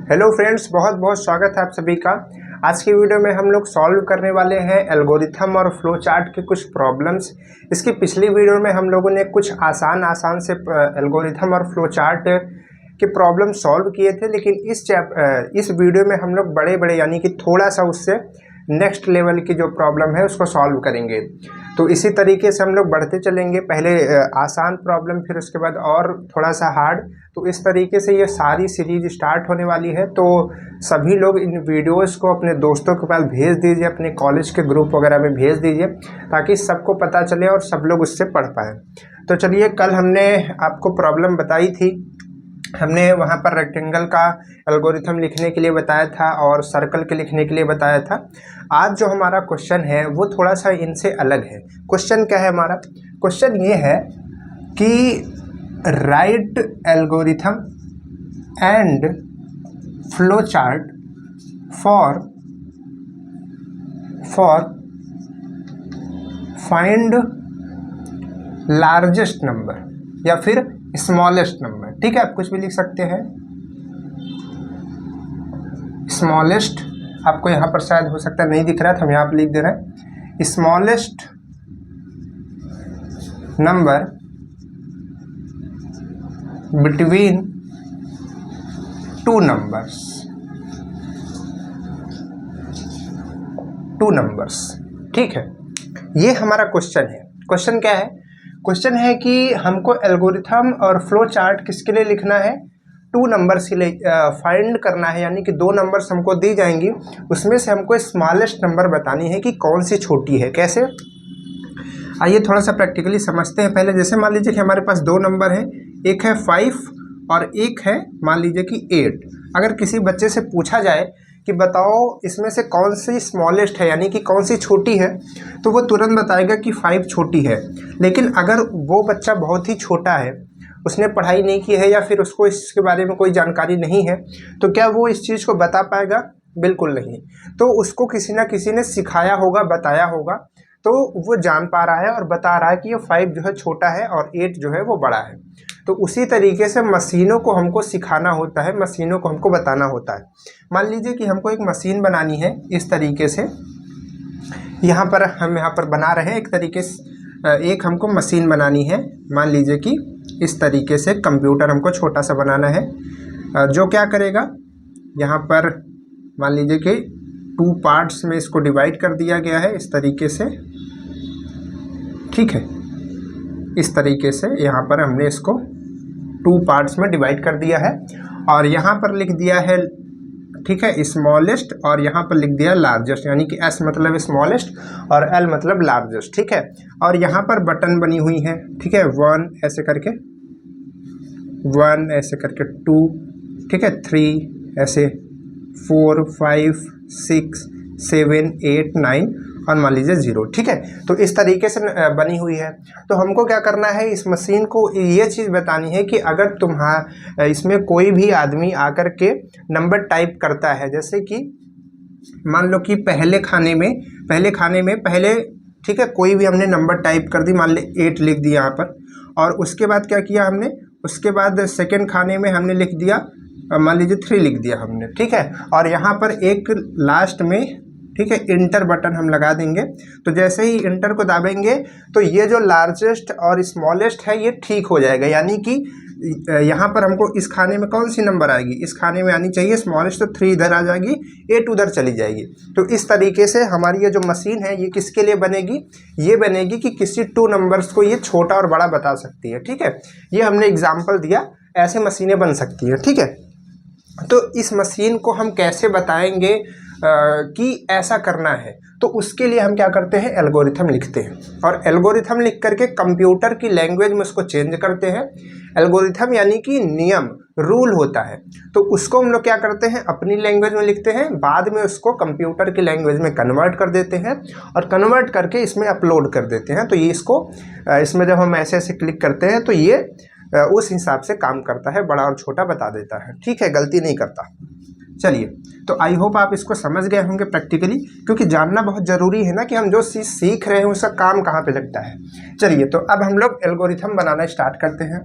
Hello friends, बहुत बहुत स्वागत है आप सभी का। आज की वीडियो में हम लोग सॉल्व करने वाले हैं एल्गोरिथम और फ्लो चार्ट के कुछ प्रॉब्लम्स। इसकी पिछली वीडियो में हम लोगों ने कुछ आसान से एल्गोरिथम और फ्लो चार्ट के प्रॉब्लम सॉल्व किए थे, लेकिन इस वीडियो में हम लोग बड़े यानी कि थोड़ा सा उससे नेक्स्ट लेवल की जो प्रॉब्लम है उसको सॉल्व करेंगे। तो इसी तरीके से हम लोग बढ़ते चलेंगे, पहले आसान प्रॉब्लम, फिर उसके बाद और थोड़ा सा हार्ड। तो इस तरीके से ये सारी सीरीज स्टार्ट होने वाली है। तो सभी लोग इन वीडियोस को अपने दोस्तों के पास भेज दीजिए, अपने कॉलेज के ग्रुप वगैरह में भेज दीजिए, ताकि सबको पता चले और सब लोग उससे पढ़ पाएँ। तो चलिए, कल हमने आपको प्रॉब्लम बताई थी। हमने वहाँ पर रेक्टेंगल का एल्गोरिथम लिखने के लिए बताया था और सर्कल के लिखने के लिए बताया था। आज जो हमारा क्वेश्चन है वो थोड़ा सा इनसे अलग है। क्वेश्चन क्या है हमारा? क्वेश्चन ये है कि right algorithm and flow chart for find largest number या फिर स्मॉलेस्ट नंबर। ठीक है, आप कुछ भी लिख सकते हैं। स्मॉलेस्ट आपको यहाँ पर शायद हो सकता है नहीं दिख रहा है, तो हम यहाँ पर लिख दे रहे हैं smallest number between two numbers. ठीक है, ये हमारा क्वेश्चन है। क्वेश्चन क्या है? क्वेश्चन है कि हमको एल्गोरिथम और फ्लो चार्ट किसके लिए लिखना है? टू नंबर्स के लिए फाइंड करना है, यानी कि दो नंबर्स हमको दी जाएंगी, उसमें से हमको स्मॉलेस्ट नंबर बतानी है कि कौन सी छोटी है। कैसे? आइए थोड़ा सा प्रैक्टिकली समझते हैं पहले। जैसे मान लीजिए कि हमारे पास दो नंबर है, एक है 5 और एक है मान लीजिए कि 8। अगर किसी बच्चे से पूछा जाए कि बताओ इसमें से कौन सी स्मॉलेस्ट है, यानी कि कौन सी छोटी है, तो वो तुरंत बताएगा कि 5 छोटी है। लेकिन अगर वो बच्चा बहुत ही छोटा है, उसने पढ़ाई नहीं की है या फिर उसको इसके बारे में कोई जानकारी नहीं है, तो क्या वो इस चीज़ को बता पाएगा? बिल्कुल नहीं। तो उसको किसी ना किसी ने सिखाया होगा, बताया होगा, तो वो जान पा रहा है और बता रहा है कि ये 5 जो है छोटा है और 8 जो है वो बड़ा है। तो उसी तरीके से मशीनों को हमको सिखाना होता है, मशीनों को हमको बताना होता है। मान लीजिए कि हमको एक मशीन बनानी है इस तरीके से। यहाँ पर हम बना रहे हैं एक तरीके से, एक हमको मशीन बनानी है। मान लीजिए कि इस तरीके से कंप्यूटर हमको छोटा सा बनाना है, जो क्या करेगा, यहाँ पर मान लीजिए कि 2 पार्ट्स में इसको डिवाइड कर दिया गया है इस तरीके से। ठीक है, इस तरीके से यहाँ पर हमने इसको 2 पार्ट्स में डिवाइड कर दिया है और यहाँ पर लिख दिया है, ठीक है, स्मॉलेस्ट, और यहाँ पर लिख दिया लार्जेस्ट, यानी कि S मतलब स्मॉलेस्ट और L मतलब लार्जेस्ट। ठीक है, और यहाँ पर बटन बनी हुई है। ठीक है, 1 ऐसे करके, 1 ऐसे करके 2, ठीक है, 3 ऐसे, 4 5 6 7 8 9 और मान लीजिए 0। ठीक है, तो इस तरीके से बनी हुई है। तो हमको क्या करना है, इस मशीन को ये चीज़ बतानी है कि अगर इसमें कोई भी आदमी आकर के नंबर टाइप करता है, जैसे कि मान लो कि पहले खाने में ठीक है, कोई भी हमने नंबर टाइप कर दी, मान ली 8 लिख दिया यहाँ पर, और उसके बाद क्या किया हमने, उसके बाद सेकेंड खाने में हमने लिख दिया, मान लीजिए 3 लिख दिया हमने। ठीक है, और यहाँ पर एक लास्ट में, ठीक है, इंटर बटन हम लगा देंगे। तो जैसे ही इंटर को दाबेंगे तो ये जो लार्जेस्ट और स्मॉलेस्ट है ये ठीक हो जाएगा, यानी कि यहाँ पर हमको इस खाने में कौन सी नंबर आएगी, इस खाने में आनी चाहिए स्मॉलेस्ट, तो 3 इधर आ जाएगी, 8 उधर चली जाएगी। तो इस तरीके से हमारी ये जो मशीन है ये किसके लिए बनेगी? ये बनेगी कि किसी 2 नंबर्स को ये छोटा और बड़ा बता सकती है। ठीक है, ये हमने एग्जाम्पल दिया, ऐसे मशीनें बन सकती हैं। ठीक है, तो इस मशीन को हम कैसे बताएंगे कि ऐसा करना है? तो उसके लिए हम क्या करते हैं, एल्गोरिथम लिखते हैं, और एल्गोरिथम लिख करके कंप्यूटर की लैंग्वेज में उसको चेंज करते हैं। एल्गोरिथम यानी कि नियम, रूल होता है, तो उसको हम लोग क्या करते हैं, अपनी लैंग्वेज में लिखते हैं, बाद में उसको कंप्यूटर की लैंग्वेज में कन्वर्ट कर देते हैं और कन्वर्ट करके इसमें अपलोड कर देते हैं। तो ये इसमें जब हम ऐसे क्लिक करते हैं तो ये उस हिसाब से काम करता है, बड़ा और छोटा बता देता है। ठीक है, गलती नहीं करता। चलिए, तो आई होप आप इसको समझ गए होंगे प्रैक्टिकली, क्योंकि जानना बहुत ज़रूरी है ना कि हम जो चीज़ सीख रहे हैं उसका काम कहाँ पे लगता है। चलिए, तो अब हम लोग एल्गोरिथम बनाना स्टार्ट करते हैं।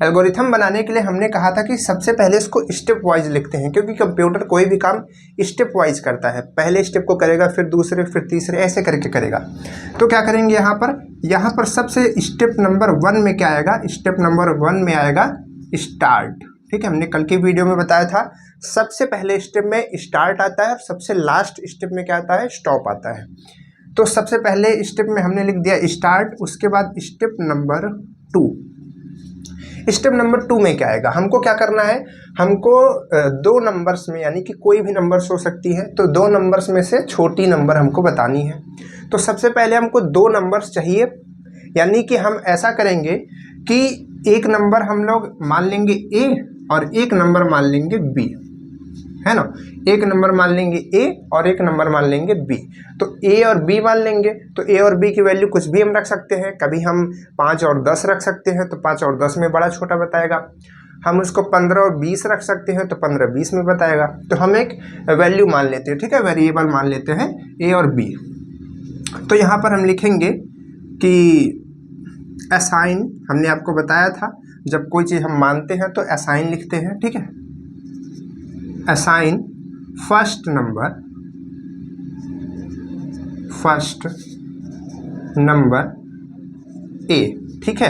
एल्गोरिथम बनाने के लिए हमने कहा था कि सबसे पहले इसको स्टेप वाइज लिखते हैं, क्योंकि कंप्यूटर कोई भी काम स्टेप वाइज करता है, पहले स्टेप को करेगा फिर दूसरे फिर तीसरे ऐसे करके करेगा। तो क्या करेंगे यहाँ पर सबसे स्टेप नंबर 1 में क्या आएगा, स्टेप नंबर 1 में आएगा स्टार्ट। ठीक है, हमने कल की वीडियो में बताया था सबसे पहले स्टेप में स्टार्ट आता है और सबसे लास्ट स्टेप में क्या आता है, स्टॉप आता है। तो सबसे पहले स्टेप में हमने लिख दिया स्टार्ट, उसके बाद स्टेप नंबर 2। स्टेप नंबर 2 में क्या आएगा, हमको क्या करना है, हमको 2 नंबर्स में, यानी कि कोई भी नंबर्स हो सकती है, तो 2 नंबर्स में से छोटी नंबर हमको बतानी है। तो सबसे पहले हमको 2 नंबर्स चाहिए, यानी कि हम ऐसा करेंगे कि एक नंबर हम लोग मान लेंगे ए और एक नंबर मान लेंगे बी, है ना। एक नंबर मान लेंगे ए और एक नंबर मान लेंगे बी। तो ए और बी मान लेंगे, तो ए और बी की वैल्यू कुछ भी हम रख सकते हैं। कभी हम 5 और 10 रख सकते हैं, तो 5 और 10 में बड़ा छोटा बताएगा। हम उसको 15 और 20 रख सकते हैं, तो 15-20 में बताएगा। तो हम एक वैल्यू मान लेते हैं, ठीक है, वेरिएबल मान लेते हैं ए और बी। तो यहाँ पर हम लिखेंगे कि असाइन, हमने आपको बताया था जब कोई चीज़ हम मानते हैं तो असाइन लिखते हैं, ठीक है। असाइन फर्स्ट नंबर ए, ठीक है।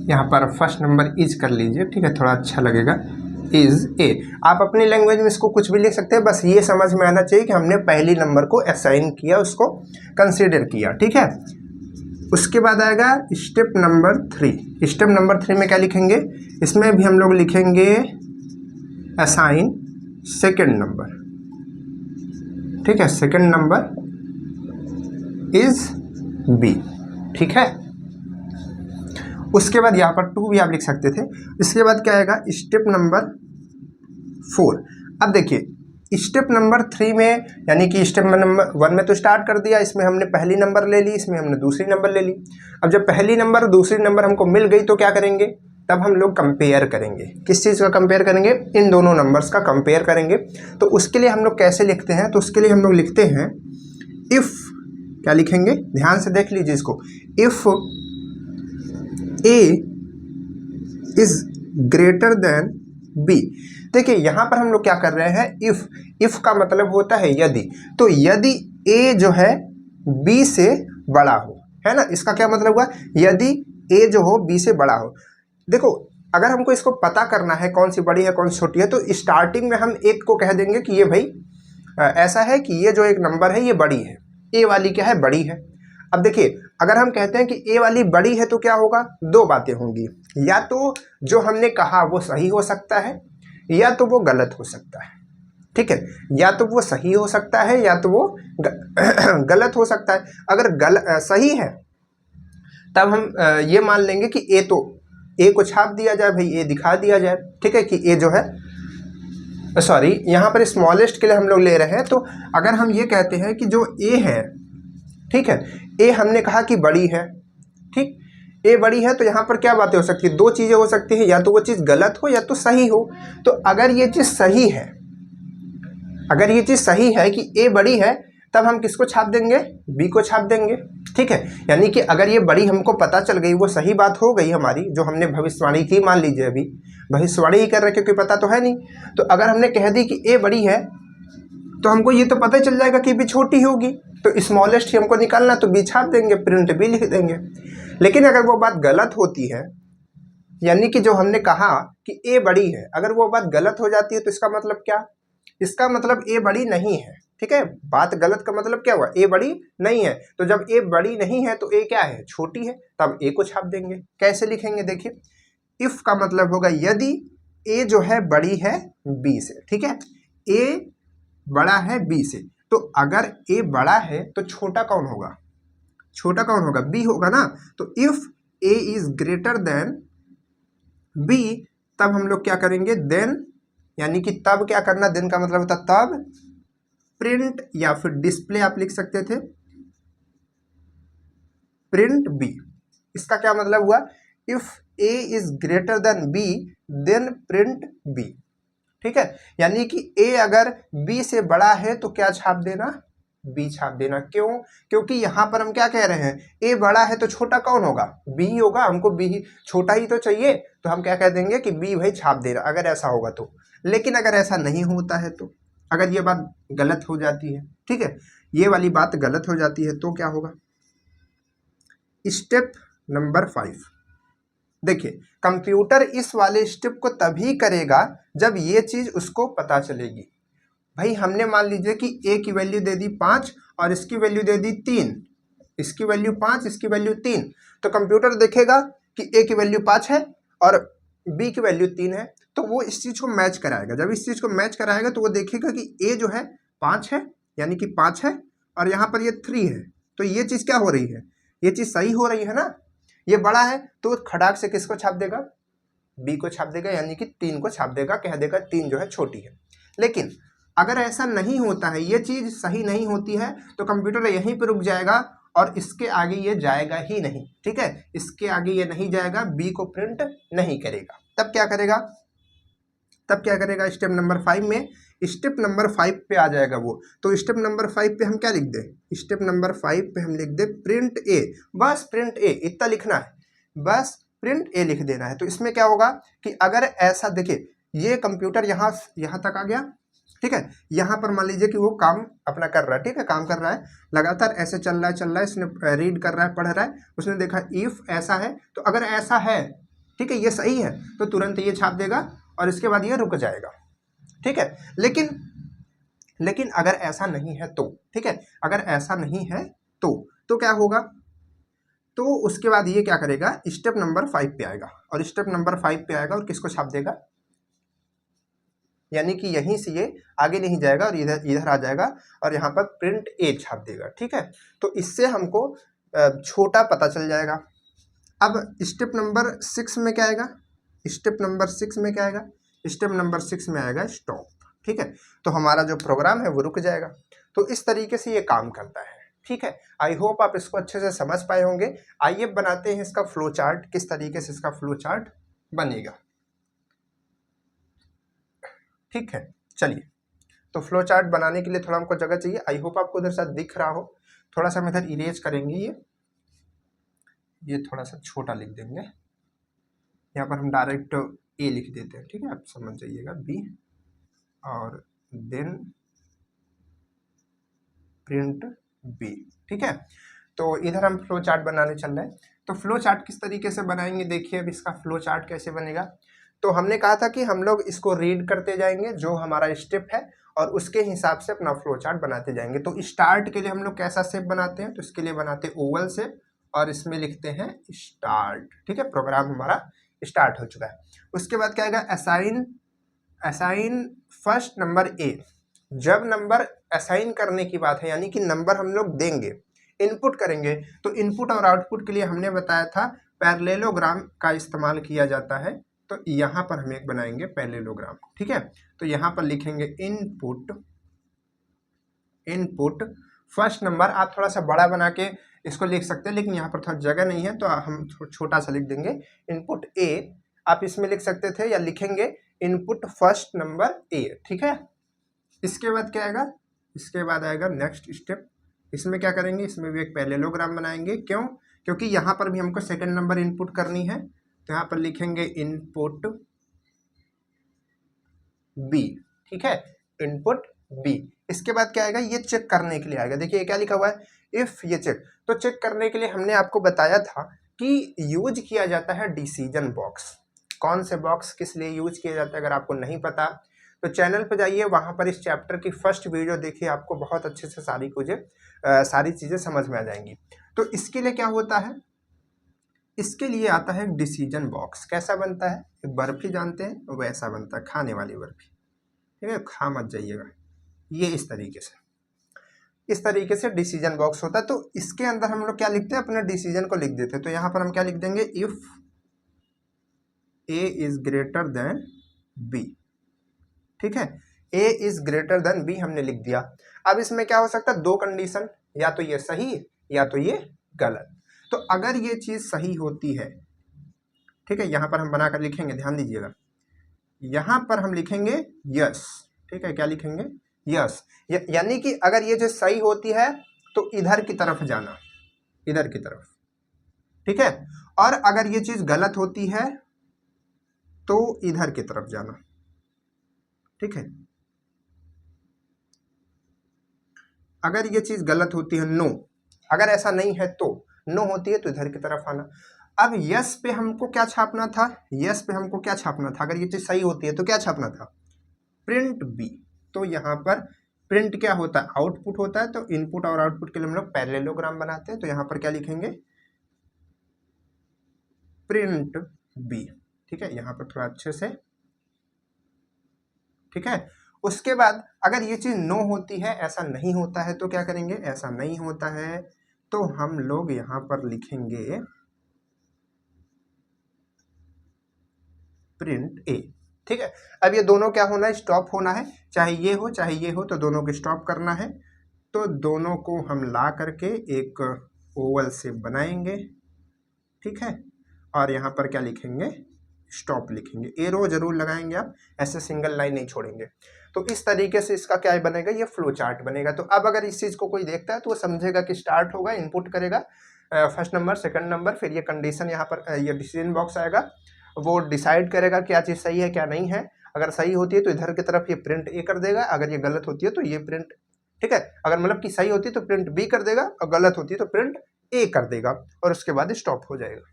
यहाँ पर फर्स्ट नंबर इज कर लीजिए, ठीक है, थोड़ा अच्छा लगेगा, इज ए। आप अपनी लैंग्वेज में इसको कुछ भी लिख सकते हैं, बस ये समझ में आना चाहिए कि हमने पहली नंबर को असाइन किया, उसको कंसीडर किया, ठीक है। उसके बाद आएगा स्टेप नंबर 3। स्टेप नंबर 3 में क्या लिखेंगे, इसमें भी हम लोग लिखेंगे असाइन सेकंड नंबर, ठीक है, सेकंड नंबर इज बी, ठीक है। उसके बाद यहाँ पर 2 भी आप लिख सकते थे। इसके बाद क्या आएगा, स्टेप नंबर 4। अब देखिए स्टेप नंबर 3 में, यानी कि स्टेप नंबर 1 में तो स्टार्ट कर दिया, इसमें हमने पहली नंबर ले ली, इसमें हमने दूसरी नंबर ले ली। अब जब पहली नंबर दूसरी नंबर हमको मिल गई तो क्या करेंगे, तब हम लोग कंपेयर करेंगे। किस चीज़ का कंपेयर करेंगे, इन दोनों नंबर्स का कंपेयर करेंगे। तो उसके लिए हम लोग कैसे लिखते हैं, तो उसके लिए हम लोग लिखते हैं इफ़, क्या लिखेंगे, ध्यान से देख लीजिए इसको, if A is greater than B. देखिए यहाँ पर हम लोग क्या कर रहे हैं, इफ़ का मतलब होता है यदि। तो यदि ए जो है बी से बड़ा हो, है ना, इसका क्या मतलब हुआ, यदि ए जो हो बी से बड़ा हो। देखो अगर हमको इसको पता करना है कौन सी बड़ी है कौन सी छोटी है, तो स्टार्टिंग में हम एक को कह देंगे कि ये भाई ऐसा है कि ये जो एक नंबर है ये बड़ी है, ए वाली क्या है, बड़ी है। अब देखिए अगर हम कहते हैं कि ए वाली बड़ी है तो क्या होगा, 2 बातें होंगी, या तो जो हमने कहा वो सही हो सकता है या तो वो गलत हो सकता है, ठीक है। या तो वो सही हो सकता है या तो वो गलत हो सकता है। अगर सही है तब हम ये मान लेंगे कि ए को छाप दिया जाए, भाई ए दिखा दिया जाए, ठीक है, कि ए जो है, सॉरी यहाँ पर स्मॉलेस्ट के लिए हम लोग ले रहे हैं। तो अगर हम ये कहते हैं कि जो ए है, ठीक है, ए हमने कहा कि बड़ी है, ठीक, ए बड़ी है, तो यहाँ पर क्या बातें हो सकती है, 2 चीज़ें हो सकती हैं, या तो वो चीज़ गलत हो या तो सही हो। तो अगर ये चीज़ सही है, अगर ये चीज़ सही है कि ए बड़ी है, तब हम किसको छाप देंगे, बी को छाप देंगे, ठीक है। यानी कि अगर ये बड़ी हमको पता चल गई, वो सही बात हो गई हमारी, जो हमने भविष्यवाणी की, मान लीजिए अभी भविष्यवाणी ही कर रहे, क्योंकि पता तो है नहीं। तो अगर हमने कह दी कि ए बड़ी है, तो हमको ये तो पता चल जाएगा कि बी छोटी होगी, तो स्मॉलेस्ट ही हमको निकालना, तो बी छाप देंगे, प्रिंट बी लिख देंगे। लेकिन अगर वो बात गलत होती है, यानी कि जो हमने कहा कि ए बड़ी है, अगर वो बात गलत हो जाती है, तो इसका मतलब क्या, इसका मतलब ए बड़ी नहीं है, ठीक है। बात गलत का मतलब क्या हुआ, ए बड़ी नहीं है। तो जब ए बड़ी नहीं है तो ए क्या है, छोटी है, तब ए को छाप देंगे। कैसे लिखेंगे, देखिए इफ का मतलब होगा यदि ए जो है बड़ी है बी से, ठीक है, ए बड़ा है बी से। तो अगर ए बड़ा है तो छोटा कौन होगा, छोटा कौन होगा, बी होगा ना। तो if A is greater than B, तब हम लोग क्या करेंगे, देन, यानी कि तब क्या करना, देन का मतलब होता तब प्रिंट, या फिर डिस्प्ले आप लिख सकते थे, प्रिंट बी। इसका क्या मतलब हुआ, if A is greater than B then print B, ठीक है। यानी कि ए अगर बी से बड़ा है तो क्या छाप देना, बी छाप देना। क्यों, क्योंकि यहाँ पर हम क्या कह रहे हैं, ए बड़ा है तो छोटा कौन होगा, बी होगा, हमको बी छोटा ही तो चाहिए। तो हम क्या कह देंगे कि बी भाई छाप दे रहा, अगर ऐसा होगा तो। लेकिन अगर ऐसा नहीं होता है तो, अगर ये बात गलत हो जाती है, ठीक है, ये वाली बात गलत हो जाती है, तो क्या होगा? स्टेप नंबर 5, देखिए कंप्यूटर इस वाले स्टेप को तभी करेगा जब ये चीज उसको पता चलेगी। भाई हमने मान लीजिए कि ए की वैल्यू दे दी 5 और इसकी वैल्यू दे दी 3, इसकी वैल्यू 5, इसकी वैल्यू 3, तो कंप्यूटर देखेगा कि ए की वैल्यू 5 है और बी की वैल्यू 3 है, तो वो इस चीज को मैच कराएगा। जब इस चीज को मैच कराएगा तो वो देखेगा कि ए जो है 5 है, यानी कि 5 है, और यहाँ पर ये 3 है, तो ये चीज क्या हो रही है? ये चीज सही हो रही है ना, ये बड़ा है, तो खड़ाक से किसको छाप देगा? बी को छाप देगा, यानी कि 3 को छाप देगा, कह देगा 3 जो है छोटी है। लेकिन अगर ऐसा नहीं होता है, ये चीज सही नहीं होती है, तो कंप्यूटर यहीं पर रुक जाएगा और इसके आगे ये जाएगा ही नहीं, ठीक है, इसके आगे ये नहीं जाएगा, बी को प्रिंट नहीं करेगा। तब क्या करेगा? तब क्या करेगा? स्टेप नंबर 5 में, स्टेप नंबर 5 पे आ जाएगा वो। तो स्टेप नंबर 5 पे हम क्या लिख दें? स्टेप नंबर 5 पे हम लिख दें प्रिंट ए, बस प्रिंट ए, इतना लिखना है, बस प्रिंट ए लिख देना है। तो इसमें क्या होगा कि अगर ऐसा, देखिए ये कंप्यूटर यहाँ तक आ गया, ठीक है, यहाँ पर मान लीजिए कि वो काम अपना कर रहा है, ठीक है, काम कर रहा है, लगातार ऐसे चल रहा है, इसने रीड कर रहा है, पढ़ रहा है, उसने देखा इफ ऐसा है, तो अगर ऐसा है, ठीक है, ये सही है, तो तुरंत ये छाप देगा और इसके बाद ये रुक जाएगा, ठीक है। लेकिन अगर ऐसा नहीं है तो, ठीक है, अगर ऐसा नहीं है तो क्या होगा? तो उसके बाद ये क्या करेगा? स्टेप नंबर 5 पे आएगा, और स्टेप नंबर 5 पे आएगा और किसको छाप देगा? यानी कि यहीं से ये आगे नहीं जाएगा और इधर आ जाएगा और यहाँ पर प्रिंट ए छाप देगा, ठीक है। तो इससे हमको छोटा पता चल जाएगा। अब स्टेप नंबर 6 में क्या आएगा? स्टेप नंबर 6 में क्या आएगा? स्टेप नंबर 6 में आएगा स्टॉप, ठीक है। तो हमारा जो प्रोग्राम है वो रुक जाएगा। तो इस तरीके से ये काम करता है, ठीक है। आई होप आप इसको अच्छे से समझ पाए होंगे। आइए बनाते हैं इसका फ्लो चार्ट, किस तरीके से इसका फ्लो चार्ट बनेगा, ठीक है। चलिए, तो फ्लो चार्ट बनाने के लिए थोड़ा हमको जगह चाहिए। आई होप आपको उधर से दिख रहा हो। थोड़ा सा हम इधर इरेज करेंगे, ये थोड़ा सा छोटा लिख देंगे। यहाँ पर हम डायरेक्ट ए लिख देते हैं, ठीक है, आप समझ जाइएगा, बी और देन प्रिंट बी, ठीक है। तो इधर हम फ्लो चार्ट बनाने चल रहे हैं। तो फ्लो चार्ट किस तरीके से बनाएंगे, देखिए अब इसका फ्लो चार्ट कैसे बनेगा। तो हमने कहा था कि हम लोग इसको रीड करते जाएंगे जो हमारा स्टेप है और उसके हिसाब से अपना फ्लो चार्ट बनाते जाएंगे। तो स्टार्ट के लिए हम लोग कैसा शेप बनाते हैं? तो इसके लिए बनाते हैं ओवल शेप और इसमें लिखते हैं स्टार्ट, ठीक है। प्रोग्राम हमारा स्टार्ट हो चुका है। उसके बाद क्या आएगा? Assign first number A. जब नंबर असाइन करने की बात है, यानी कि नंबर हम लोग देंगे, इनपुट करेंगे, तो इनपुट और आउटपुट के लिए हमने बताया था पैरेललोग्राम का इस्तेमाल किया जाता है। तो यहाँ पर हम एक बनाएंगे पैरेललोग्राम, ठीक है। तो यहाँ पर लिखेंगे इनपुट फर्स्ट नंबर। आप थोड़ा सा बड़ा बना के इसको लिख सकते हैं, लेकिन यहाँ पर थोड़ा जगह नहीं है तो हम छोटा सा लिख देंगे इनपुट ए। आप इसमें लिख सकते थे या लिखेंगे इनपुट फर्स्ट नंबर ए, ठीक है। इसके बाद क्या आएगा? इसके बाद आएगा नेक्स्ट स्टेप। इसमें क्या करेंगे? इसमें भी एक पैरेललोग्राम बनाएंगे। क्यों? क्योंकि यहाँ पर भी हमको सेकंड नंबर इनपुट करनी है, तो यहाँ पर लिखेंगे इनपुट बी, ठीक है, इनपुट बी। इसके बाद क्या आएगा? ये चेक करने के लिए आएगा। देखिए ये क्या लिखा हुआ है, इफ ये चेक। तो चेक करने के लिए हमने आपको बताया था कि यूज किया जाता है डिसीजन बॉक्स। कौन से बॉक्स किस लिए यूज किया जाता है, अगर आपको नहीं पता तो चैनल पर जाइए, वहाँ पर इस चैप्टर की फर्स्ट वीडियो देखिए, आपको बहुत अच्छे से सारी चीज़ें समझ में आ जाएंगी। तो इसके लिए क्या होता है? इसके लिए आता है डिसीजन बॉक्स। कैसा बनता है? एक बर्फी जानते हैं वैसा बनता है, खाने वाली बर्फी, ठीक है, खा मत जाइएगा। ये इस तरीके से डिसीजन बॉक्स होता है। तो इसके अंदर हम लोग क्या लिखते हैं? अपने डिसीजन को लिख देते हैं। तो यहाँ पर हम क्या लिख देंगे? If A is greater than B, ठीक है, A is greater than B हमने लिख दिया। अब इसमें क्या हो सकता है? दो कंडीशन, या तो ये सही या तो ये गलत। तो अगर ये चीज सही होती है, ठीक है, यहां पर हम बनाकर लिखेंगे, ध्यान दीजिएगा, यहां पर हम लिखेंगे यस, ठीक है, क्या लिखेंगे? यस। यानी कि अगर ये चीज सही होती है तो इधर की तरफ जाना, इधर की तरफ, ठीक है। और अगर ये चीज गलत होती है तो इधर की तरफ जाना, ठीक है। अगर ये चीज गलत होती है नो, अगर ऐसा नहीं है तो नो होती है तो इधर की तरफ आना। अब यस पे हमको क्या छापना था, यस पे हमको क्या छापना था, अगर ये चीज सही होती है तो क्या छापना था, प्रिंट बी। तो यहाँ पर प्रिंट क्या होता है, आउटपुट होता है, तो इनपुट और आउटपुट के लिए हम लोग पैरेललोग्राम बनाते हैं, तो यहाँ पर क्या लिखेंगे, प्रिंट बी, ठीक है। यहाँ पर थोड़ा अच्छे से, ठीक है। उसके बाद अगर ये चीज नो होती है, ऐसा नहीं होता है, तो क्या करेंगे, ऐसा नहीं होता है तो हम लोग यहाँ पर लिखेंगे प्रिंट ए, ठीक है। अब ये दोनों क्या होना है, स्टॉप होना है, चाहे ये हो चाहे ये हो, तो दोनों को स्टॉप करना है। तो दोनों को हम ला करके एक ओवल शेप बनाएंगे, ठीक है। और यहाँ पर क्या लिखेंगे, स्टॉप लिखेंगे, एरो जरूर लगाएंगे आप, ऐसे सिंगल लाइन नहीं छोड़ेंगे। तो इस तरीके से इसका क्या बनेगा, ये फ्लो चार्ट बनेगा। तो अब अगर इस चीज को कोई देखता है तो वो समझेगा कि स्टार्ट होगा, इनपुट करेगा फर्स्ट नंबर सेकंड नंबर, फिर ये कंडीशन यहाँ पर ये डिसीजन बॉक्स आएगा, वो डिसाइड करेगा क्या चीज सही है क्या नहीं है। अगर सही होती है तो इधर की तरफ ये प्रिंट ए कर देगा, अगर ये गलत होती है तो ये प्रिंट, ठीक है, अगर मतलब कि सही होती है तो प्रिंट बी कर देगा, और गलत होती है तो प्रिंट ए कर देगा, और उसके बाद स्टॉप हो जाएगा।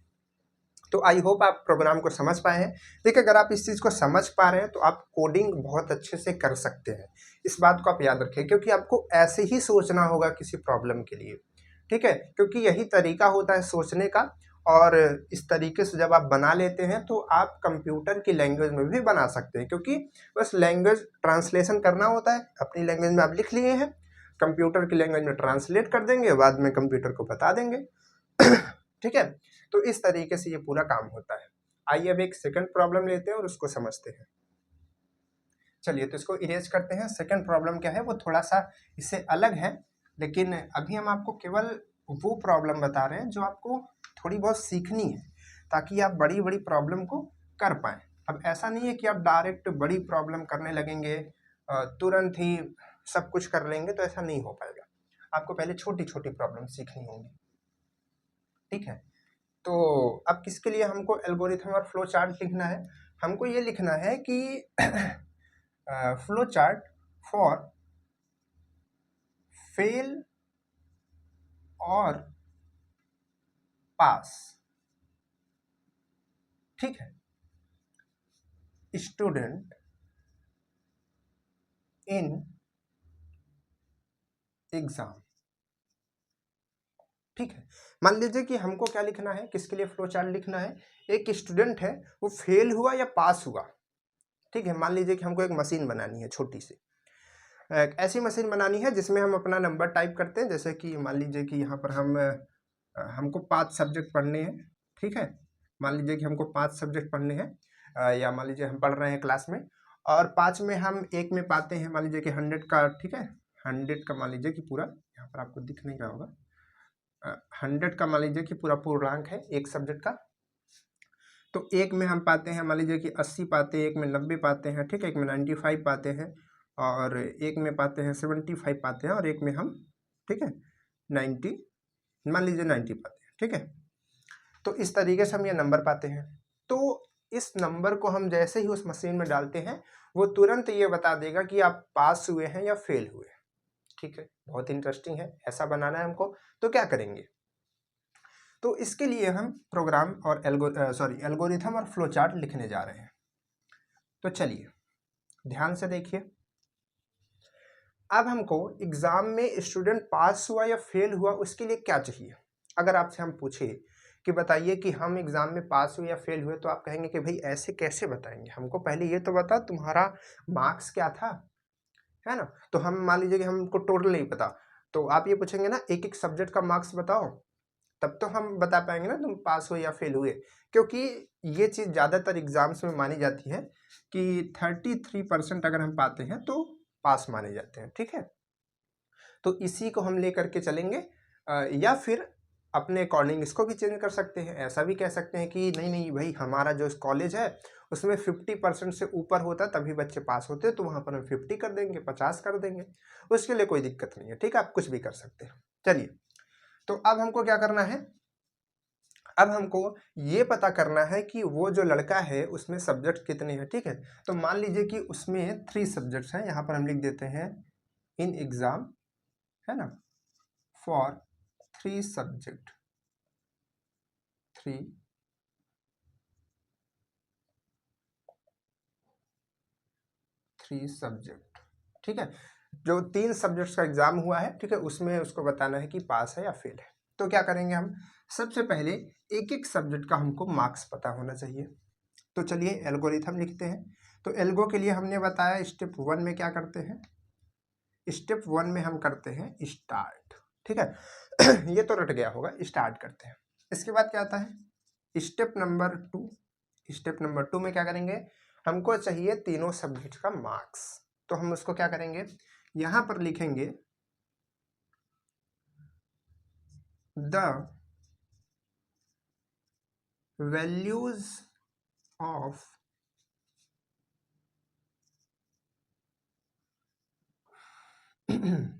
तो आई होप आप प्रोग्राम को समझ पाए हैं। देखिए, अगर आप इस चीज़ को समझ पा रहे हैं तो आप कोडिंग बहुत अच्छे से कर सकते हैं, इस बात को आप याद रखें, क्योंकि आपको ऐसे ही सोचना होगा किसी प्रॉब्लम के लिए, ठीक है, क्योंकि यही तरीका होता है सोचने का। और इस तरीके से जब आप बना लेते हैं तो आप कंप्यूटर की लैंग्वेज में भी बना सकते हैं, क्योंकि बस लैंग्वेज ट्रांसलेशन करना होता है, अपनी लैंग्वेज में आप लिख लिए हैं, कंप्यूटर की लैंग्वेज में ट्रांसलेट कर देंगे, बाद में कंप्यूटर को बता देंगे ठीक है। तो इस तरीके से ये पूरा काम होता है। आइए अब एक सेकंड प्रॉब्लम लेते हैं और उसको समझते हैं। चलिए, तो इसको इरेज करते हैं। सेकंड प्रॉब्लम क्या है, वो थोड़ा सा इससे अलग है, लेकिन अभी हम आपको केवल वो प्रॉब्लम बता रहे हैं जो आपको थोड़ी बहुत सीखनी है, ताकि आप बड़ी बड़ी प्रॉब्लम को कर पाएं। अब ऐसा नहीं है कि आप डायरेक्ट बड़ी प्रॉब्लम करने लगेंगे, तुरंत ही सब कुछ कर लेंगे, तो ऐसा नहीं हो पाएगा। आपको पहले छोटी छोटी प्रॉब्लम सीखनी होंगी, ठीक है। तो अब किसके लिए हमको एल्गोरिथम और फ्लो चार्ट लिखना है, हमको ये लिखना है कि फ्लो चार्ट फॉर फेल और पास, ठीक है, स्टूडेंट इन एग्जाम, ठीक है। मान लीजिए कि हमको क्या लिखना है, किसके लिए फ्लो चार्ट लिखना है, एक स्टूडेंट है, वो फेल हुआ या पास हुआ, ठीक है। मान लीजिए कि हमको एक मशीन बनानी है छोटी सी, एक ऐसी मशीन बनानी है जिसमें हम अपना नंबर टाइप करते हैं, जैसे कि मान लीजिए कि यहाँ पर हमको 5 सब्जेक्ट पढ़ने हैं, ठीक है। मान लीजिए कि हमको 5 सब्जेक्ट पढ़ने हैं, या मान लीजिए हम पढ़ रहे हैं क्लास में, और 5 में हम एक में पाते हैं, मान लीजिए कि 100 का, ठीक है, 100 का मान लीजिए कि पूरा, यहाँ पर आपको दिख नहीं रहा होगा, 100 का मान लीजिए कि पूरा पूर्णांक है एक सब्जेक्ट का। तो एक में हम पाते हैं मान लीजिए कि 80 पाते हैं, एक में 90 पाते हैं, ठीक है, एक में 95 पाते हैं, और एक में पाते हैं 75 पाते हैं, और एक में हम, ठीक है, 90, मान लीजिए 90 पाते हैं, ठीक है। तो इस तरीके से हम ये नंबर पाते हैं। तो इस नंबर को हम जैसे ही उस मशीन में डालते हैं, वो तुरंत ये बता देगा कि आप पास हुए हैं या फेल हुए हैं, ठीक है। बहुत इंटरेस्टिंग है, ऐसा बनाना है हमको। तो क्या करेंगे, तो इसके लिए हम प्रोग्राम और एल्गोरिथम और फ्लो चार्ट लिखने जा रहे हैं। तो चलिए ध्यान से देखिए। अब हमको एग्जाम में स्टूडेंट पास हुआ या फेल हुआ, उसके लिए क्या चाहिए। अगर आपसे हम पूछे कि बताइए कि हम एग्जाम में पास हुए या फेल हुए, तो आप कहेंगे कि भाई ऐसे कैसे बताएंगे, हमको पहले ये तो बता तुम्हारा मार्क्स क्या था, है ना। तो हम मान लीजिए कि हमको टोटल नहीं पता, तो आप ये पूछेंगे ना एक एक सब्जेक्ट का मार्क्स बताओ, तब तो हम बता पाएंगे ना तुम पास हुए या फेल हुए। क्योंकि ये चीज़ ज़्यादातर एग्जाम्स में मानी जाती है कि 33% अगर हम पाते हैं तो पास माने जाते हैं, ठीक है। तो इसी को हम लेकर के चलेंगे, या फिर अपने अकॉर्डिंग इसको भी चेंज कर सकते हैं। ऐसा भी कह सकते हैं कि नहीं नहीं भाई, हमारा जो कॉलेज है उसमें 50% से ऊपर होता है तभी बच्चे पास होते हैं, तो वहाँ पर हम 50 कर देंगे, 50 कर देंगे, उसके लिए कोई दिक्कत नहीं है, ठीक है। आप कुछ भी कर सकते हैं। चलिए, तो अब हमको क्या करना है, अब हमको ये पता करना है कि वो जो लड़का है उसमें सब्जेक्ट कितने हैं, ठीक है। तो मान लीजिए कि उसमें 3 सब्जेक्ट्स हैं, यहाँ पर हम लिख देते हैं इन एग्जाम, है ना, फॉर 3 सब्जेक्ट, 3 सब्जेक्ट, ठीक है। जो 3 सब्जेक्ट्स का एग्जाम हुआ है, ठीक है, उसमें उसको बताना है कि पास है या फेल है। तो क्या करेंगे हम, सबसे पहले एक एक सब्जेक्ट का हमको मार्क्स पता होना चाहिए। तो चलिए एल्गोरिथम लिखते हैं। तो एल्गो के लिए हमने बताया स्टेप 1 में क्या करते हैं, स्टेप 1 में हम करते हैं स्टार्ट, ठीक है। ये तो रट गया होगा, स्टार्ट करते हैं। इसके बाद क्या आता है स्टेप नंबर 2। स्टेप नंबर 2 में क्या करेंगे, हमको चाहिए तीनों सब्जेक्ट का मार्क्स। तो हम उसको क्या करेंगे, यहां पर लिखेंगे the values of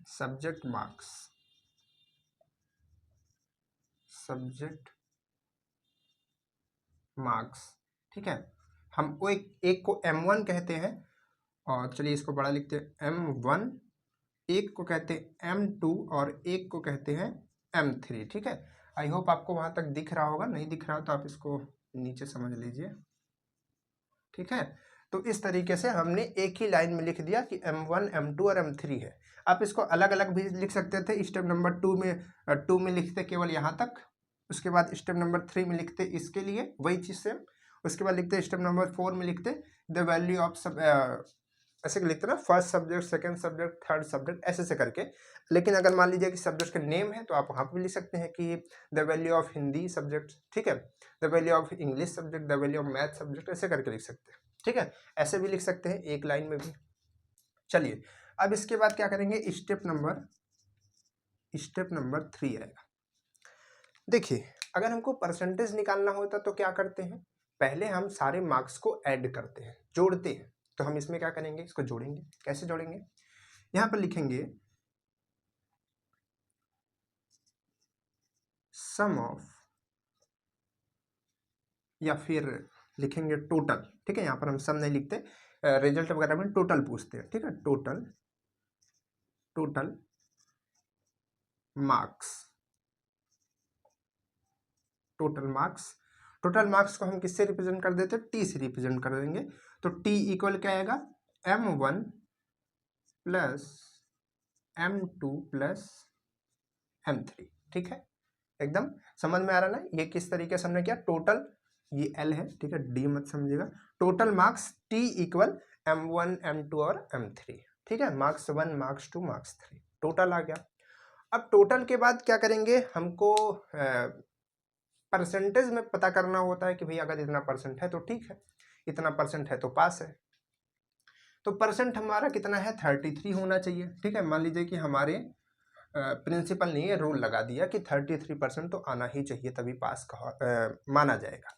subject marks, subject marks, ठीक है। हम वो एक को M1 कहते हैं, और चलिए इसको बड़ा लिखते हैं M1, एक को कहते हैं M2 और एक को कहते हैं M3, ठीक है। आई होप आपको वहां तक दिख रहा होगा, नहीं दिख रहा हो तो आप इसको नीचे समझ लीजिए, ठीक है। तो इस तरीके से हमने एक ही लाइन में लिख दिया कि M1, M2 और M3 है। आप इसको अलग अलग भी लिख सकते थे। स्टेप नंबर 2 में लिखते केवल यहाँ तक, उसके बाद स्टेप नंबर 3 में लिखते इसके लिए वही चीज़ सेम, उसके बाद लिखते स्टेप नंबर 4 में लिखते द वैल्यू ऑफ सब, ऐसे लिखते ना, first subject, second subject, third subject, ऐसे से करके। लेकिन अगर मान लीजिए कि सब्जेक्ट का नेम है तो आप वहाँ पर भी लिख सकते हैं कि the value of Hindi subject, ठीक है, the value of English subject, the value of math subject, ऐसे करके लिख सकते हैं, ठीक है। ऐसे भी लिख सकते हैं एक लाइन में भी। चलिए अब इसके बाद क्या करेंगे, स्टेप नंबर 3 आएगा। देखिए अगर हमको परसेंटेज निकालना होता तो क्या करते हैं, पहले हम सारे मार्क्स को ऐड करते हैं, जोड़ते हैं। तो हम इसमें क्या करेंगे, इसको जोड़ेंगे। कैसे जोड़ेंगे, यहां पर लिखेंगे सम ऑफ, या फिर लिखेंगे टोटल, ठीक है। यहाँ पर हम सम नहीं लिखते, रिजल्ट वगैरह में टोटल पूछते हैं, ठीक है। टोटल मार्क्स, टोटल मार्क्स को हम किससे रिप्रेजेंट कर देते हैं, टी से रिप्रेजेंट कर देंगे। तो टी इक्वल क्या आएगा, M1 plus M2 plus M3, ठीक है। एकदम समझ में आ रहा ना, ये किस तरीके से हमने किया, टोटल, ये L है, ठीक है, D मत समझिएगा। Total marks T equal M1, M2 और M3, ठीक है। मार्क्स 1, मार्क्स 2, मार्क्स 3, टोटल आ गया। अब टोटल के बाद क्या करेंगे, हमको परसेंटेज में पता करना होता है कि भाई अगर इतना परसेंट है तो ठीक है, इतना परसेंट है तो पास है। तो परसेंट हमारा कितना है, 33 होना चाहिए, ठीक है। मान लीजिए कि हमारे प्रिंसिपल ने ये रूल लगा दिया कि 33% तो आना ही चाहिए, तभी पास माना जाएगा।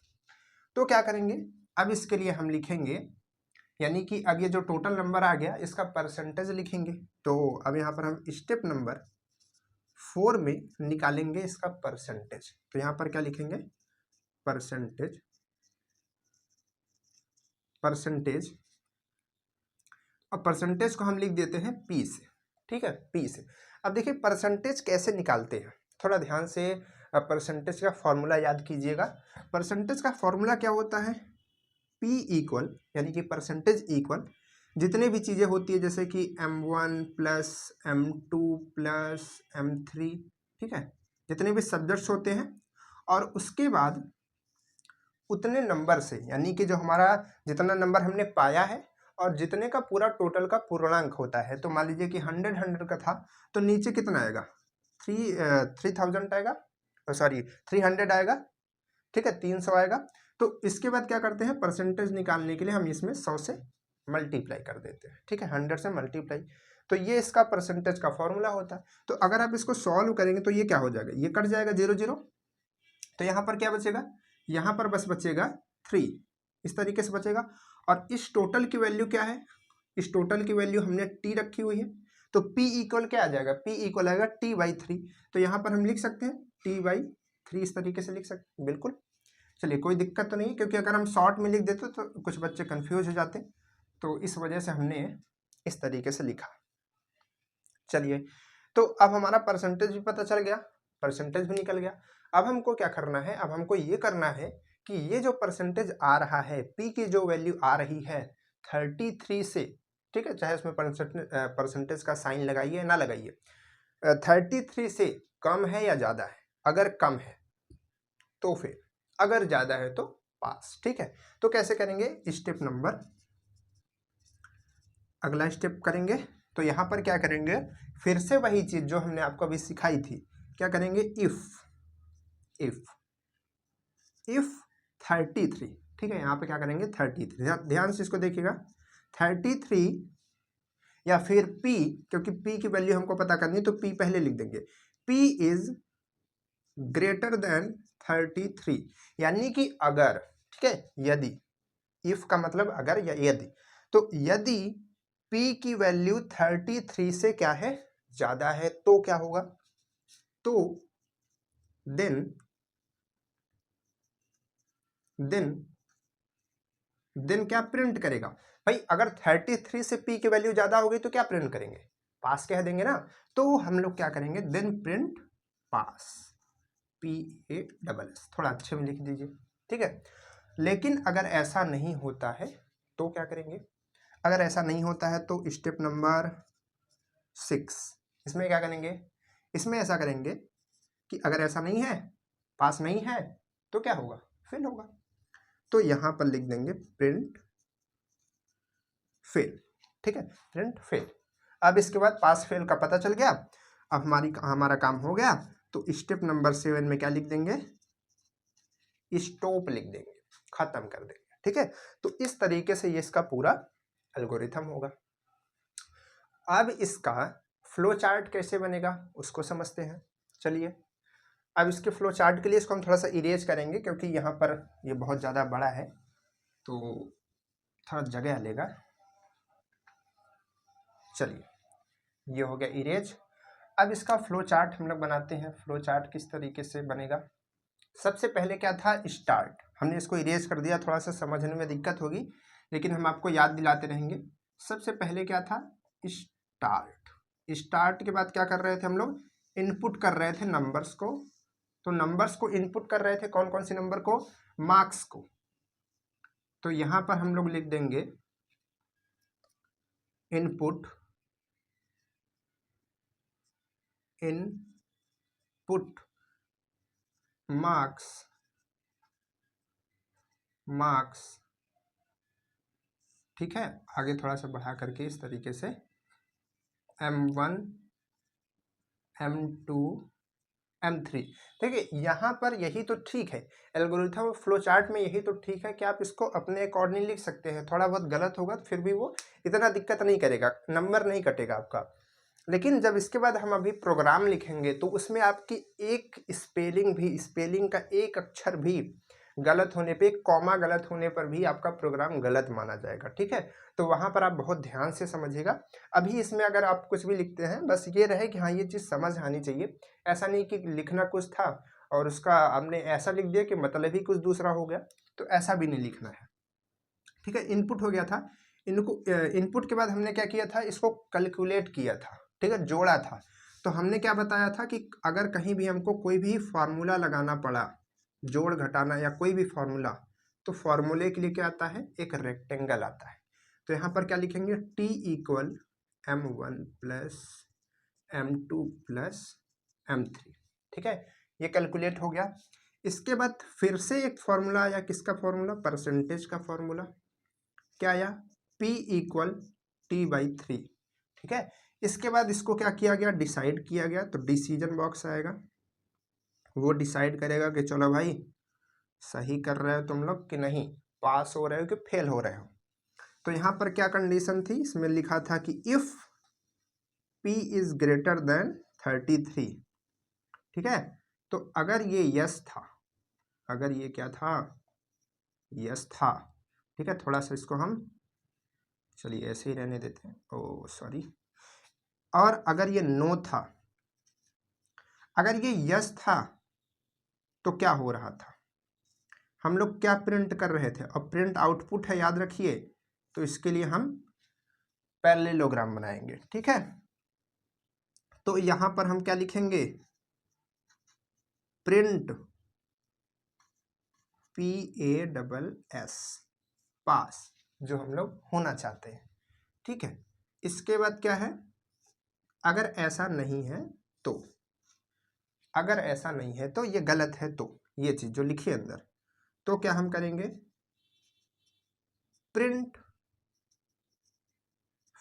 तो क्या करेंगे, अब इसके लिए हम लिखेंगे, यानी कि अब ये जो टोटल नंबर आ गया इसका परसेंटेज लिखेंगे। तो अब यहाँ पर हम स्टेप नंबर 4 में निकालेंगे इसका परसेंटेज। तो यहाँ पर क्या लिखेंगे, परसेंटेज, अब परसेंटेज को हम लिख देते हैं P से, ठीक है, P से। अब देखिए परसेंटेज कैसे निकालते हैं, थोड़ा ध्यान से परसेंटेज का फॉर्मूला याद कीजिएगा। परसेंटेज का फॉर्मूला क्या होता है, P इक्वल, यानी कि परसेंटेज इक्वल जितने भी चीज़ें होती है, जैसे कि M1 plus M2 plus M3, ठीक है, जितने भी सब्जेक्ट्स होते हैं, और उसके बाद उतने नंबर से, यानी कि जो हमारा जितना नंबर हमने पाया है और जितने का पूरा टोटल का पूर्णांक होता है। तो मान लीजिए कि 100 का था, तो नीचे कितना आएगा, 3000 आएगा, सॉरी 300 आएगा, ठीक है, 300 आएगा। तो इसके बाद क्या करते हैं, परसेंटेज निकालने के लिए हम इसमें 100 से मल्टीप्लाई कर देते हैं, ठीक है, 100 से मल्टीप्लाई। तो ये इसका परसेंटेज का फॉर्मूला होता है। तो अगर आप इसको सॉल्व करेंगे तो ये क्या हो जाएगा, ये कट जाएगा 0 0, तो यहाँ पर क्या बचेगा, यहाँ पर बस बचेगा 3, इस तरीके से बचेगा। और इस टोटल की वैल्यू क्या है, इस टोटल की वैल्यू हमने T रखी हुई है। तो P इक्वल क्या आ जाएगा, P इक्वल आएगा T/3। तो यहाँ पर हम लिख सकते हैं T/3, 3 इस तरीके से लिख सकते, बिल्कुल। चलिए कोई दिक्कत तो नहीं, क्योंकि अगर हम शॉर्ट में लिख देते तो कुछ बच्चे कंफ्यूज हो जाते, तो इस वजह से हमने इस तरीके से लिखा। चलिए, तो अब हमारा परसेंटेज भी पता चल गया, परसेंटेज भी निकल गया। अब हमको क्या करना है, अब हमको ये करना है कि ये जो परसेंटेज आ रहा है, पी की जो वैल्यू आ रही है 33 से, ठीक है, चाहे उसमें परसेंटेज का साइन लगाइए ना लगाइए, 33 से कम है या ज़्यादा है। अगर कम है तो फेल, अगर ज़्यादा है तो पास। ठीक है, तो कैसे करेंगे, स्टेप नंबर, अगला स्टेप करेंगे। तो यहाँ पर क्या करेंगे, फिर से वही चीज़ जो हमने आपको अभी सिखाई थी, क्या करेंगे, इफ 33, ठीक है, यहाँ पे क्या करेंगे 33, ध्यान से इसको देखिएगा, 33 या फिर P, क्योंकि P की वैल्यू हमको पता करनी है तो P पहले लिख देंगे, P इज ग्रेटर देन 33, यानी कि अगर, ठीक है, यदि, इफ का मतलब अगर या यदि, तो यदि P की वैल्यू 33 से क्या है, ज्यादा है, तो क्या होगा, तो देन क्या प्रिंट करेगा भाई, अगर 33 से P की वैल्यू ज्यादा हो गई तो क्या प्रिंट करेंगे, पास कह देंगे ना। तो हम लोग क्या करेंगे, देन प्रिंट पास, PASS, थोड़ा अच्छे में लिख दीजिए, ठीक है। लेकिन अगर ऐसा नहीं होता है तो क्या करेंगे, अगर ऐसा नहीं होता है तो स्टेप नंबर 6, इसमें क्या करेंगे, इसमें ऐसा करेंगे कि अगर ऐसा नहीं है, पास नहीं है, तो क्या होगा, फेल होगा। तो यहां पर लिख देंगे प्रिंट फेल, ठीक है, प्रिंट फेल। अब इसके बाद पास फेल का पता चल गया, अब हमारा काम हो गया। तो स्टेप नंबर 7 में क्या लिख देंगे, स्टॉप लिख देंगे, खत्म कर देंगे, ठीक है। तो इस तरीके से ये इसका पूरा एल्गोरिथम होगा। अब इसका फ्लो चार्ट कैसे बनेगा उसको समझते हैं। चलिए, अब इसके फ्लो चार्ट के लिए इसको हम थोड़ा सा इरेज करेंगे, क्योंकि यहाँ पर ये बहुत ज़्यादा बड़ा है तो थोड़ा जगह लेगा। चलिए, ये हो गया इरेज। अब इसका फ्लो चार्ट हम लोग बनाते हैं। फ्लो चार्ट किस तरीके से बनेगा, सबसे पहले क्या था, स्टार्ट, हमने इसको इरेज कर दिया, थोड़ा सा समझने में दिक्कत होगी लेकिन हम आपको याद दिलाते रहेंगे। सबसे पहले क्या था, स्टार्ट। स्टार्ट के बाद क्या कर रहे थे हम लोग, इनपुट कर रहे थे नंबर्स को। तो नंबर्स को इनपुट कर रहे थे, कौन कौन से नंबर को, मार्क्स को। तो यहां पर हम लोग लिख देंगे इनपुट मार्क्स, ठीक है। आगे थोड़ा सा बढ़ा करके इस तरीके से M1 M2 M3, देखिए यहाँ पर यही तो ठीक है, एल्गोरिथम फ्लो चार्ट में यही तो ठीक है कि आप इसको अपने अकॉर्डिंग लिख सकते हैं। थोड़ा बहुत गलत होगा तो फिर भी वो इतना दिक्कत नहीं करेगा, नंबर नहीं कटेगा आपका। लेकिन जब इसके बाद हम अभी प्रोग्राम लिखेंगे तो उसमें आपकी एक स्पेलिंग का एक अक्षर भी गलत होने पे, एक कॉमा गलत होने पर भी आपका प्रोग्राम गलत माना जाएगा, ठीक है। तो वहाँ पर आप बहुत ध्यान से समझिएगा। अभी इसमें अगर आप कुछ भी लिखते हैं, बस ये रहे कि हाँ ये चीज़ समझ आनी चाहिए। ऐसा नहीं कि लिखना कुछ था और उसका आपने ऐसा लिख दिया कि मतलब ही कुछ दूसरा हो गया, तो ऐसा भी नहीं लिखना है, ठीक है। इनपुट हो गया था, इनपुट के बाद हमने क्या किया था, इसको कैलकुलेट किया था, ठीक है, जोड़ा था। तो हमने क्या बताया था कि अगर कहीं भी हमको कोई भी फार्मूला लगाना पड़ा, जोड़ घटाना या कोई भी फार्मूला, तो फार्मूले के लिए क्या आता है, एक रेक्टेंगल आता है। तो यहाँ पर क्या लिखेंगे, T equal M1 plus M2 plus M3, ठीक है। ये कैलकुलेट हो गया। इसके बाद फिर से एक फॉर्मूला आया, किसका फॉर्मूला, परसेंटेज का फॉर्मूला। क्या आया, P इक्वल T/3, ठीक है। इसके बाद इसको क्या किया गया, डिसाइड किया गया। तो डिसीजन बॉक्स आएगा, वो डिसाइड करेगा कि चलो भाई सही कर रहे हो तुम लोग कि नहीं, पास हो रहे हो कि फेल हो रहे हो। तो यहाँ पर क्या कंडीशन थी, इसमें लिखा था कि if P is greater then 33, ठीक है। तो अगर ये यस था, अगर ये क्या था, यस था, ठीक है। थोड़ा सा इसको हम, चलिए ऐसे ही रहने देते हैं, ओ सॉरी। और अगर ये नो था, अगर ये यस था तो क्या हो रहा था, हम लोग क्या प्रिंट कर रहे थे, अब प्रिंट आउटपुट है, याद रखिए। तो इसके लिए हम पैरेललोग्राम बनाएंगे, ठीक है। तो यहां पर हम क्या लिखेंगे, प्रिंट PASS, पास, जो हम लोग होना चाहते हैं, ठीक है। इसके बाद क्या है, अगर ऐसा नहीं है तो, अगर ऐसा नहीं है तो ये गलत है, तो ये चीज जो लिखी है अंदर, तो क्या हम करेंगे, प्रिंट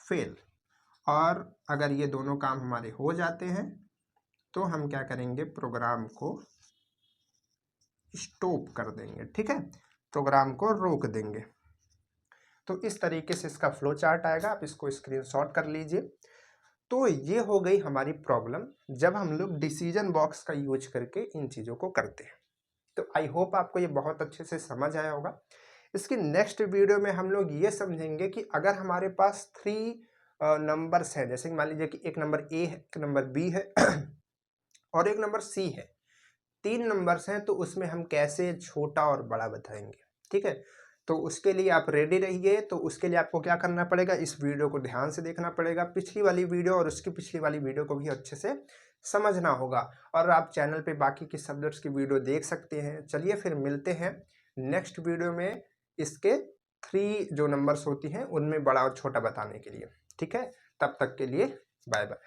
फेल। और अगर ये दोनों काम हमारे हो जाते हैं तो हम क्या करेंगे, प्रोग्राम को स्टॉप कर देंगे, ठीक है, प्रोग्राम को रोक देंगे। तो इस तरीके से इसका फ्लो चार्ट आएगा, आप इसको स्क्रीनशॉट कर लीजिए। तो ये हो गई हमारी प्रॉब्लम जब हम लोग डिसीजन बॉक्स का यूज करके इन चीज़ों को करते हैं। तो आई होप आपको ये बहुत अच्छे से समझ आया होगा। इसकी नेक्स्ट वीडियो में हम लोग ये समझेंगे कि अगर हमारे पास 3 नंबर्स हैं, जैसे कि मान लीजिए कि एक नंबर A है, एक नंबर B है और एक नंबर C है, 3 नंबर्स हैं, तो उसमें हम कैसे छोटा और बड़ा बताएंगे, ठीक है। तो उसके लिए आप रेडी रहिए। तो उसके लिए आपको क्या करना पड़ेगा, इस वीडियो को ध्यान से देखना पड़ेगा, पिछली वाली वीडियो और उसकी पिछली वाली वीडियो को भी अच्छे से समझना होगा। और आप चैनल पे बाकी की सब्जेक्ट्स की वीडियो देख सकते हैं। चलिए फिर मिलते हैं नेक्स्ट वीडियो में, इसके 3 जो नंबर्स होती हैं उनमें बड़ा और छोटा बताने के लिए, ठीक है। तब तक के लिए बाय बाय।